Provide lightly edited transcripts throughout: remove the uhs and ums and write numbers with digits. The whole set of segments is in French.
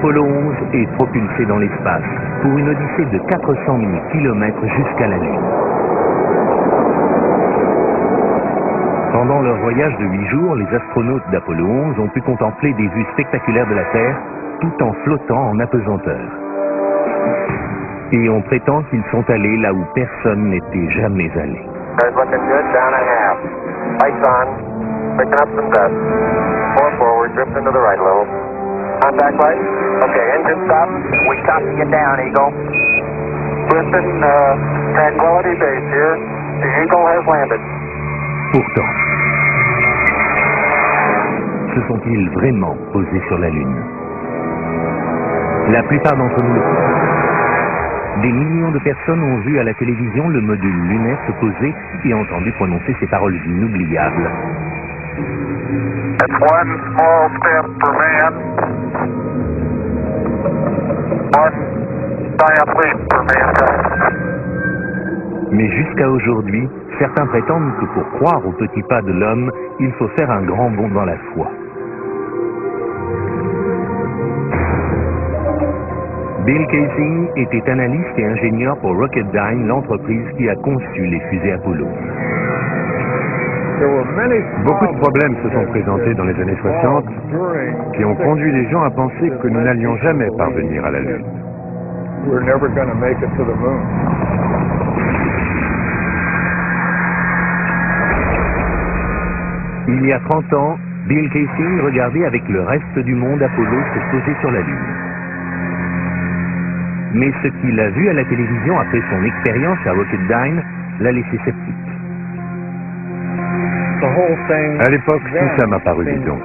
Apollo 11 est propulsé dans l'espace pour une odyssée de 400 000 km jusqu'à la Lune. Pendant leur voyage de 8 jours, les astronautes d'Apollo 11 ont pu contempler des vues spectaculaires de la Terre tout en flottant en apesanteur. Et on prétend qu'ils sont allés là où personne n'était jamais allé. Contact light. Okay, engine stop. We copy you down, Eagle. Listen, Tranquility Base here. The Eagle has landed. Pourtant, se sont-ils vraiment posés sur la Lune? La plupart d'entre nous le font. Des millions de personnes ont vu à la télévision le module lunaire se poser et entendu prononcer ces paroles inoubliables. It's one small step for man, one giant leap for mankind. Mais jusqu'à aujourd'hui, certains prétendent que pour croire au petit pas de l'homme, il faut faire un grand bond dans la foi. Bill Kaysing était analyste et ingénieur pour Rocketdyne, l'entreprise qui a conçu les fusées Apollo. Beaucoup de problèmes se sont présentés dans les années 60 qui ont conduit les gens à penser que nous n'allions jamais parvenir à la Lune. Il y a 30 ans, Bill Kaysing regardait avec le reste du monde Apollo se poser sur la Lune. Mais ce qu'il a vu à la télévision après son expérience à Rocketdyne l'a laissé sceptique. À l'époque, tout ça m'a paru bidon.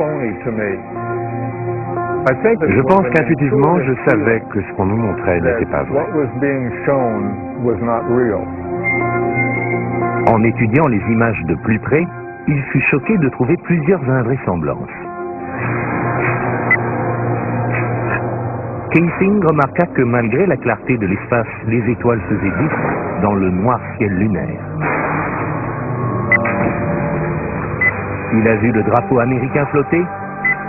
Je pense qu'intuitivement, je savais que ce qu'on nous montrait n'était pas vrai. En étudiant les images de plus près, il fut choqué de trouver plusieurs invraisemblances. Kaysing remarqua que malgré la clarté de l'espace, les étoiles faisaient gouffre dans le noir ciel lunaire. Il a vu le drapeau américain flotter,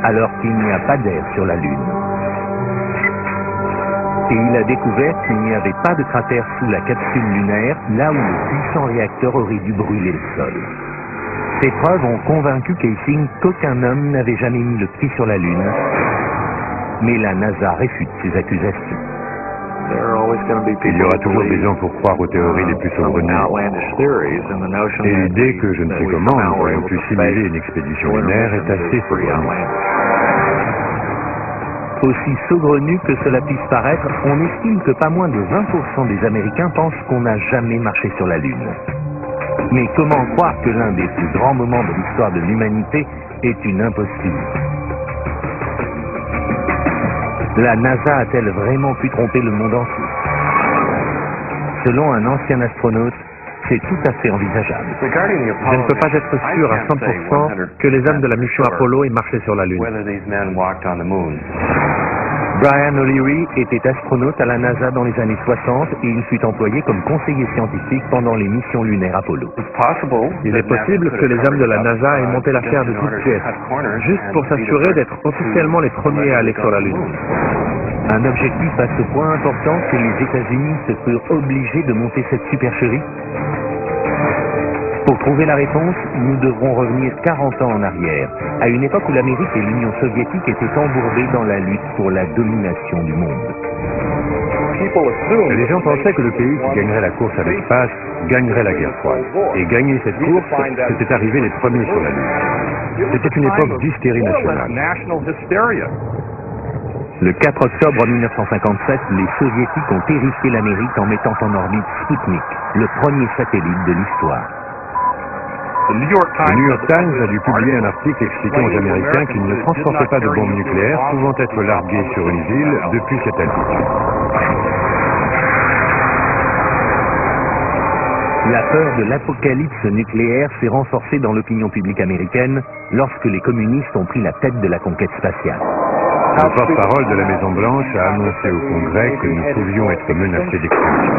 alors qu'il n'y a pas d'air sur la Lune. Et il a découvert qu'il n'y avait pas de cratère sous la capsule lunaire, là où le puissant réacteur aurait dû brûler le sol. Ces preuves ont convaincu Kaysing qu'aucun homme n'avait jamais mis le pied sur la Lune. Mais la NASA réfute ces accusations. Il y aura toujours des gens pour croire aux théories les plus saugrenues. Et l'idée que je ne sais comment nous aurions pu simuler une expédition lunaire est assez saugrenue. Aussi saugrenu que cela puisse paraître, on estime que pas moins de 20% des Américains pensent qu'on n'a jamais marché sur la Lune. Mais comment croire que l'un des plus grands moments de l'histoire de l'humanité est une imposture? La NASA a-t-elle vraiment pu tromper le monde entier? Selon un ancien astronaute, c'est tout à fait envisageable. Je ne peux pas être sûr à 100% que les hommes de la mission Apollo aient marché sur la Lune. Brian O'Leary était astronaute à la NASA dans les années 60 et il fut employé comme conseiller scientifique pendant les missions lunaires Apollo. Il est possible que les hommes de la NASA aient monté l'affaire de toutes pièces, juste pour s'assurer d'être officiellement les premiers à aller sur la Lune. Un objectif à ce point important que les États-Unis se furent obligés de monter cette supercherie? Pour trouver la réponse, nous devrons revenir 40 ans en arrière, à une époque où l'Amérique et l'Union soviétique étaient embourbées dans la lutte pour la domination du monde. Les gens pensaient que le pays qui gagnerait la course à l'espace gagnerait la guerre froide. Et gagner cette course, c'était arriver les premiers sur la Lune. C'était une époque d'hystérie nationale. Le 4 octobre 1957, les Soviétiques ont terrifié l'Amérique en mettant en orbite Sputnik, le premier satellite de l'histoire. Le New York Times a dû publier un article expliquant aux Américains qu'ils ne transportaient pas de bombes nucléaires pouvant être larguées sur une ville depuis cette altitude. La peur de l'apocalypse nucléaire s'est renforcée dans l'opinion publique américaine lorsque les communistes ont pris la tête de la conquête spatiale. Le porte-parole de la Maison-Blanche a annoncé au Congrès que nous pouvions être menacés d'extinction.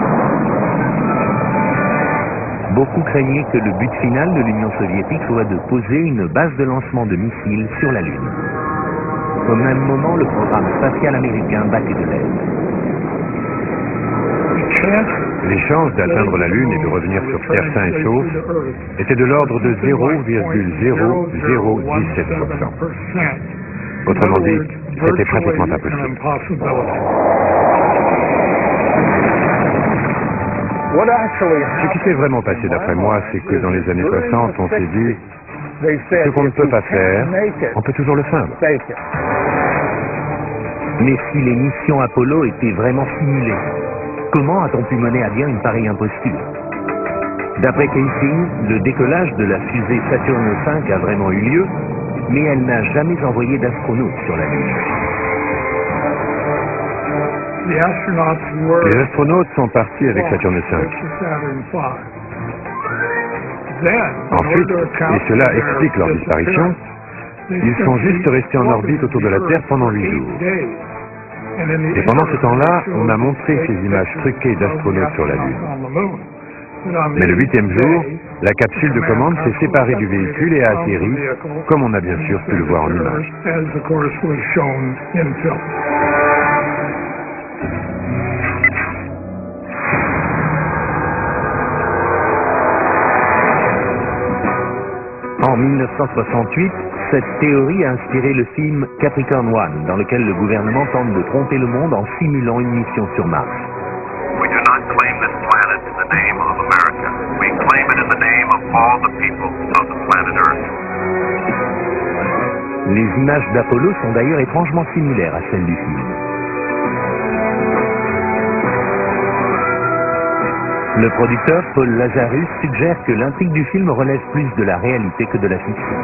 Beaucoup craignaient que le but final de l'Union soviétique soit de poser une base de lancement de missiles sur la Lune. Au même moment, le programme spatial américain battait de l'aile. Les chances d'atteindre la Lune et de revenir sur Terre sain et sauf étaient de l'ordre de 0,0017%. Autrement dit, c'était pratiquement impossible. Ce qui s'est vraiment passé d'après moi, c'est que dans les années 60, on s'est dit, ce qu'on ne peut pas faire, on peut toujours le faire. Mais si les missions Apollo étaient vraiment simulées, comment a-t-on pu mener à bien une pareille imposture? D'après Casey, le décollage de la fusée Saturn V a vraiment eu lieu, mais elle n'a jamais envoyé d'astronautes sur la Lune. Les astronautes sont partis avec Saturn V. Ensuite, et cela explique leur disparition, ils sont juste restés en orbite autour de la Terre pendant 8 jours. Et pendant ce temps-là, on a montré ces images truquées d'astronautes sur la Lune. Mais le 8e jour, la capsule de commande s'est séparée du véhicule et a atterri, comme on a bien sûr pu le voir en image. En 1968, cette théorie a inspiré le film Capricorn One, dans lequel le gouvernement tente de tromper le monde en simulant une mission sur Mars. We do not claim this planet in the name of America. We claim it in the name of all the people of the planet Earth. Les images d'Apollo sont d'ailleurs étrangement similaires à celles du film. Le producteur Paul Lazarus suggère que l'intrigue du film relève plus de la réalité que de la fiction.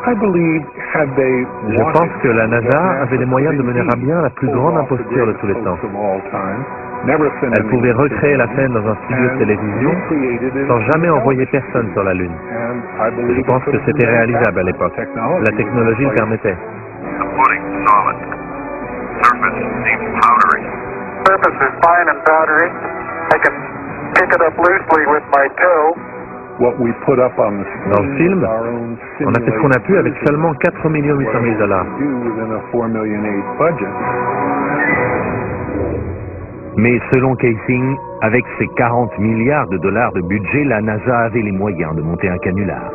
Je pense que la NASA avait les moyens de mener à bien la plus grande imposture de tous les temps. Elle pouvait recréer la scène dans un studio de télévision sans jamais envoyer personne sur la Lune. Je pense que c'était réalisable à l'époque. La technologie le permettait. The pudding's solid. Surface seems powdery. Surface is fine and powdery. I can pick it up loosely with my toe. Dans le film, on a fait ce qu'on a pu avec seulement $4,8 millions. Mais selon Casing, avec ses 40 milliards de dollars de budget, la NASA avait les moyens de monter un canular.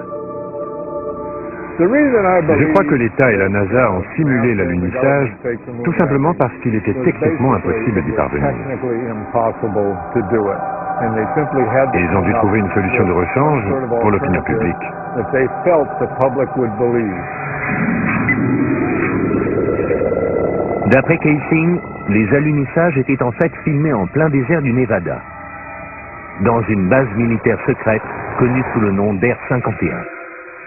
Je crois que l'État et la NASA ont simulé l'alunissage tout simplement parce qu'il était techniquement impossible d'y parvenir. Et ils ont dû trouver une solution de rechange pour l'opinion publique. D'après Casing, les alunissages étaient en fait filmés en plein désert du Nevada, dans une base militaire secrète connue sous le nom d'Air 51.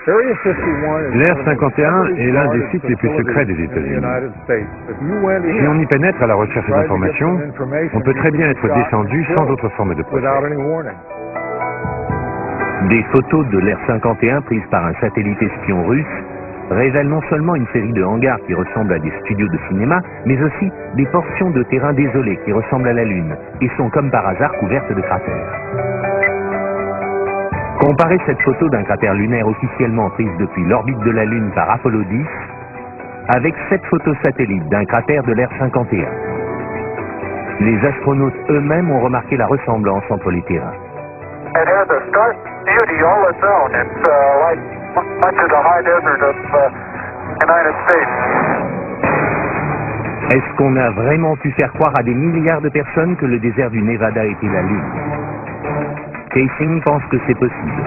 L'Air 51 est l'un des sites les plus secrets des États-Unis. Si on y pénètre à la recherche d'informations, on peut très bien être descendu sans autre forme de procès. Des photos de l'Air 51 prises par un satellite espion russe révèlent non seulement une série de hangars qui ressemblent à des studios de cinéma, mais aussi des portions de terrain désolées qui ressemblent à la Lune et sont comme par hasard couvertes de cratères. Comparez cette photo d'un cratère lunaire officiellement prise depuis l'orbite de la Lune par Apollo 10 avec cette photo satellite d'un cratère de l'Air 51. Les astronautes eux-mêmes ont remarqué la ressemblance entre les terrains. It has a stark beauty all its own. It's like much of the high desert of United States. Est-ce qu'on a vraiment pu faire croire à des milliards de personnes que le désert du Nevada était la Lune? Casing pense que c'est possible,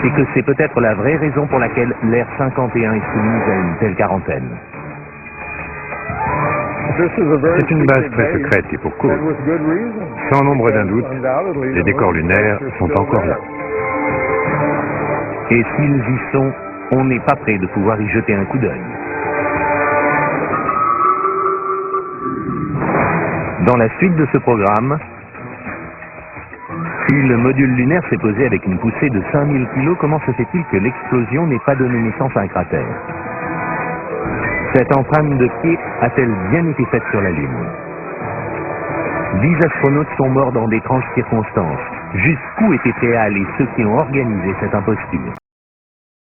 et que c'est peut-être la vraie raison pour laquelle l'Air 51 est soumise à une telle quarantaine. C'est une base très secrète et pour cause. Sans l'ombre d'un doute, les décors lunaires sont encore là. Et s'ils y sont, on n'est pas prêt de pouvoir y jeter un coup d'œil. Dans la suite de ce programme, si le module lunaire s'est posé avec une poussée de 5000 kg, comment se fait-il que l'explosion n'ait pas donné naissance à un cratère? Cette empreinte de pied a-t-elle bien été faite sur la Lune? 10 astronautes sont morts dans d'étranges circonstances. Jusqu'où étaient prêts à aller ceux qui ont organisé cette imposture?